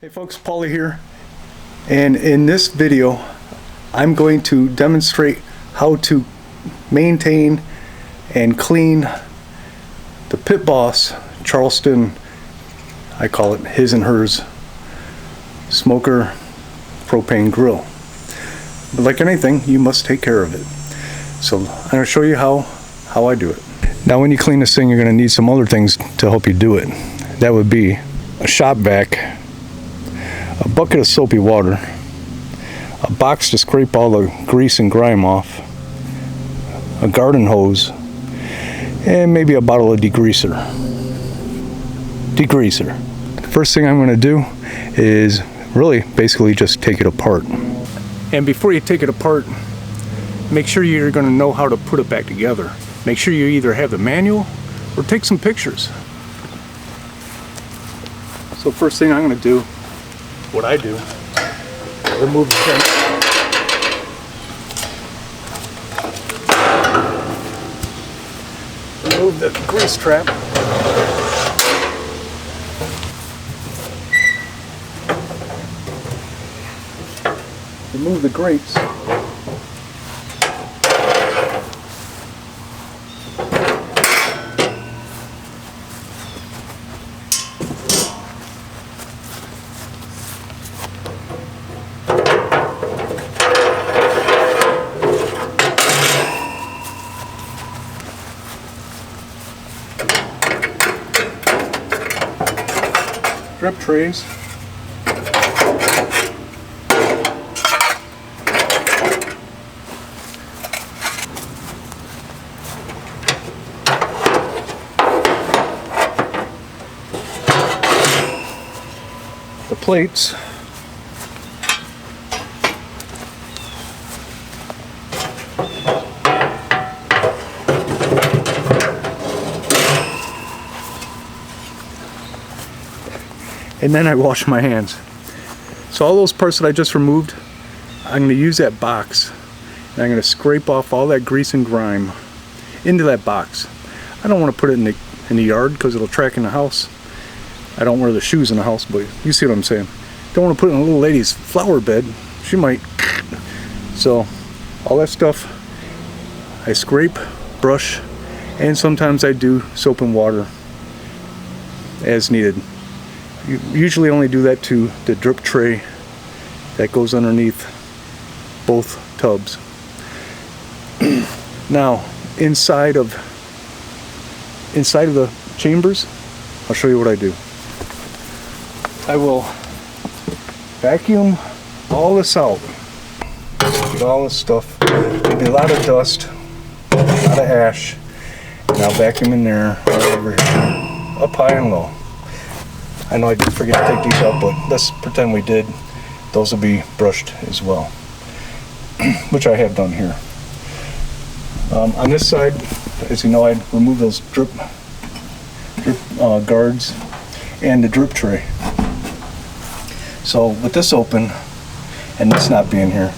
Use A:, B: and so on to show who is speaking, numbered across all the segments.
A: Hey folks, Paulie here, and in this video I'm going to demonstrate how to maintain and clean the Pit Boss Charleston, I call it his and hers, smoker propane grill. But like anything, you must take care of it. So I'm going to show you how I do it. Now when you clean this thing, you're going to need some other things to help you do it. That would be a shop vac, a bucket of soapy water, a box to scrape all the grease and grime off, a garden hose, and maybe a bottle of degreaser. First thing I'm going to do is really basically just take it apart. And before you take it apart, make sure you're going to know how to put it back together. Make sure you either have the manual or take some pictures. So first thing I'm going to do, what I do, remove the tank. Remove the grease trap. Remove the grates. Drip trays. The plates. And then I wash my hands. So all those parts that I just removed, I'm going to use that box and I'm going to scrape off all that grease and grime into that box. I don't want to put it in the yard because it'll track in the house. I don't wear the shoes in the house, but you see what I'm saying. Don't want to put it in a little lady's flower bed. She might. So all that stuff I scrape, brush, and sometimes I do soap and water as needed. You usually only do that to the drip tray that goes underneath both tubs. Now, inside of the chambers, I'll show you what I do. I will vacuum all this out. Get all this stuff. There'll be a lot of dust, a lot of ash, and I'll vacuum in there, all over here, up high and low. I know I did forget to take these out, but let's pretend we did. Those will be brushed as well, which I have done here. On this side, as you know, I removed those drip guards and the drip tray. So with this open and this not being here,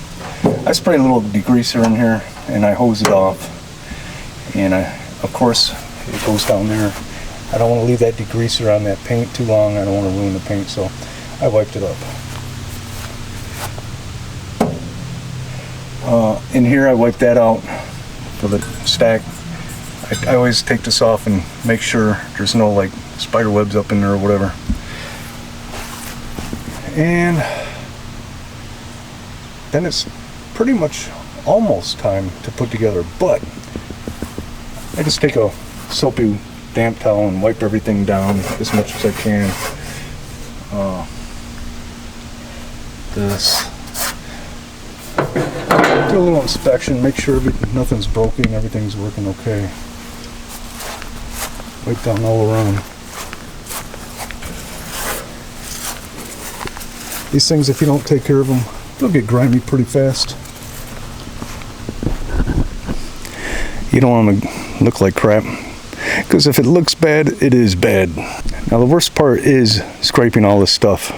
A: I spray a little degreaser in here and I hose it off. And of course, it goes down there. I don't want to leave that degreaser on that paint too long. I don't want to ruin the paint, so I wiped it up. In here I wipe that out for the stack. I always take this off and make sure there's no like spider webs up in there or whatever. And then it's pretty much almost time to put together, but I just take a soapy damp towel and wipe everything down as much as I can. Do a little inspection, make sure nothing's broken, everything's working okay. Wipe down all around. These things, if you don't take care of them, they'll get grimy pretty fast. You don't want them to look like crap, because if it looks bad, it is bad. Now the worst part is scraping all this stuff,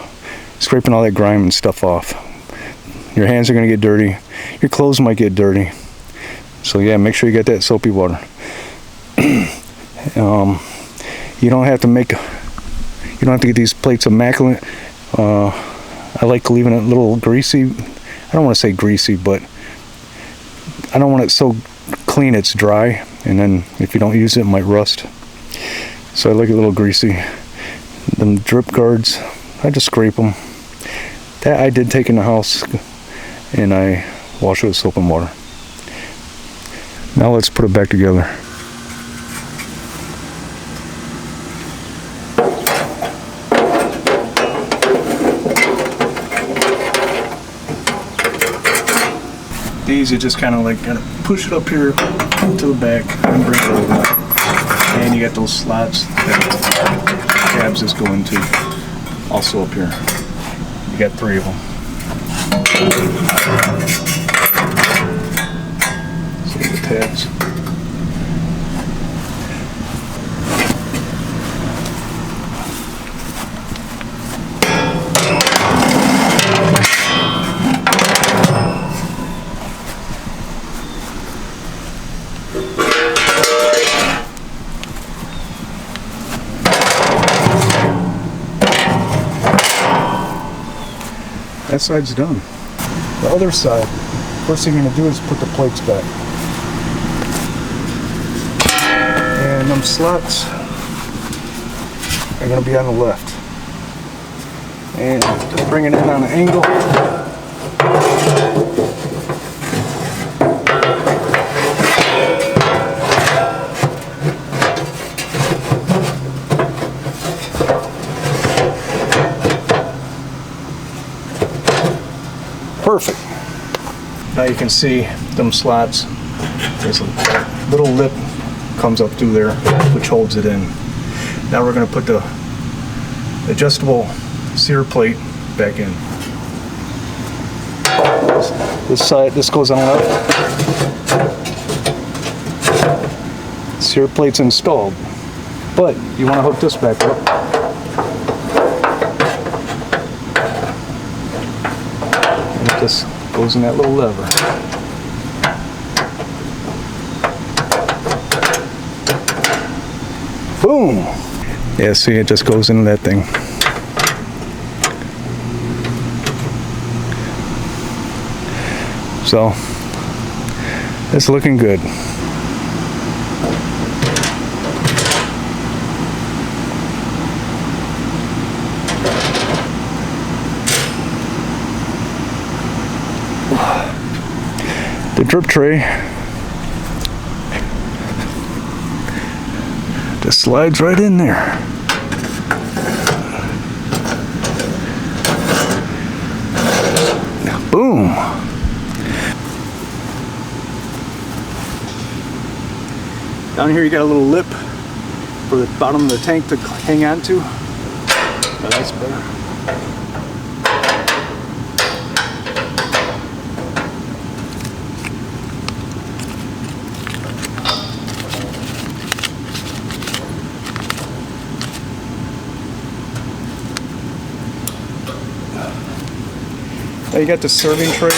A: scraping all that grime and stuff off. Your hands are going to get dirty, your clothes might get dirty. So yeah, make sure you get that soapy water. You don't have to get these plates immaculate. I like leaving it a little greasy. I don't want to say greasy, but I don't want it so clean it's dry, and then if you don't use it, it might rust. So I like it a little greasy. Them drip guards, I just scrape them. That I did take in the house, and I wash it with soap and water. Now let's put it back together. These you just kind of like gotta push it up here to the back and bring it over. And you got those slots that tabs this go into, also up here. You got 3 of them. See the tabs. That side's done. The other side, first thing you're gonna do is put the plates back. And them slots are gonna be on the left. And just bring it in on an angle. Perfect. Now you can see them slots. There's a little lip comes up through there, which holds it in. Now we're going to put the adjustable sear plate back in. This side, this goes on left. Sear plate's installed, but you want to hook this back up. This goes in that little lever. Boom! Yeah, see, it just goes into that thing. So, it's looking good. The drip tray just slides right in there. Boom. Down here you got a little lip for the bottom of the tank to hang on to. Oh, that's better. Now you got the serving tray.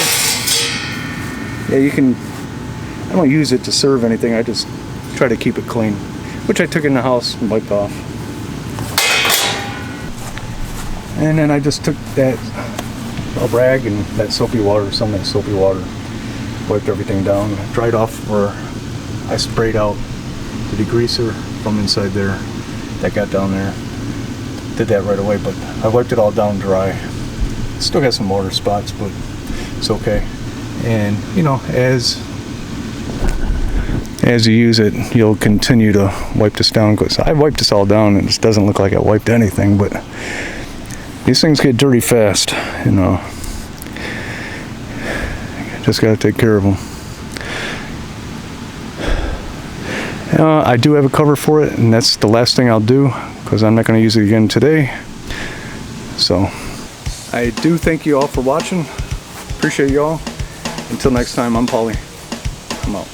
A: Yeah, you can, I don't use it to serve anything, I just try to keep it clean, which I took in the house and wiped off. And then I just took that, a rag and that soapy water, some of that soapy water, wiped everything down, dried off where I sprayed out the degreaser from inside there that got down there. Did that right away, but I wiped it all down dry. Still got some water spots, but it's okay. And you know, as you use it, you'll continue to wipe this down, because I wiped this all down and it doesn't look like I wiped anything, but these things get dirty fast, you know. Just gotta take care of them. I do have a cover for it, and that's the last thing I'll do, because I'm not going to use it again today. So I do thank you all for watching. Appreciate you all. Until next time, I'm Paulie. I'm out.